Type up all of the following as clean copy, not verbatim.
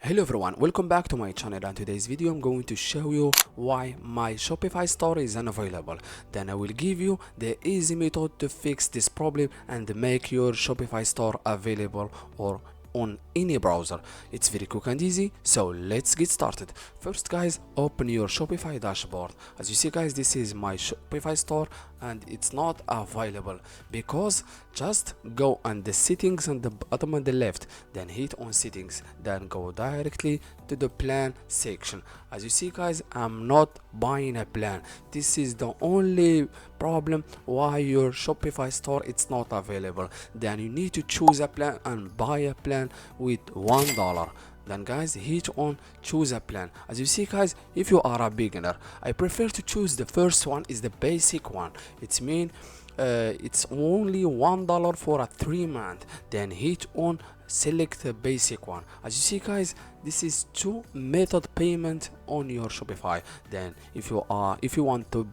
Hello everyone, welcome back to my channel, and today's video I'm going to show you why my Shopify store is unavailable. Then I will give you the easy method to fix this problem and make your Shopify store available or on any browser. It's very quick and easy, so let's get started. First guys, open your Shopify dashboard. As you see guys, this is my Shopify store and it's not available because just go on the settings on the bottom on the left, then hit on settings, then go directly to the plan section. As you see guys, I'm not buying a plan. This is the only problem why your Shopify store it's not available. Then you need to choose a plan and buy a plan with $1. Then guys, hit on choose a plan. As you see guys, if you are a beginner, I prefer to choose the first one, is the basic one. It's mean it's only $1 for a 3 month. Then hit on select the basic one. As you see guys, this is two method payment on your Shopify. Then if you want to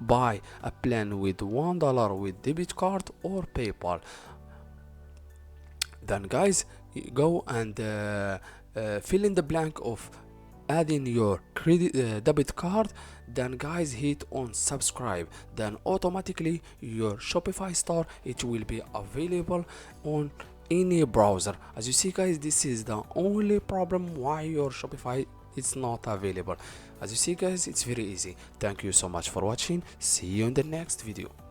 buy a plan with $1 with debit card or PayPal, then guys go and fill in the blank of adding your credit debit card. Then guys, hit on subscribe, then automatically your Shopify store it will be available on any browser. As you see guys, this is the only problem why your Shopify it's not available. As you see guys, it's very easy. Thank you so much for watching. See you in the next video.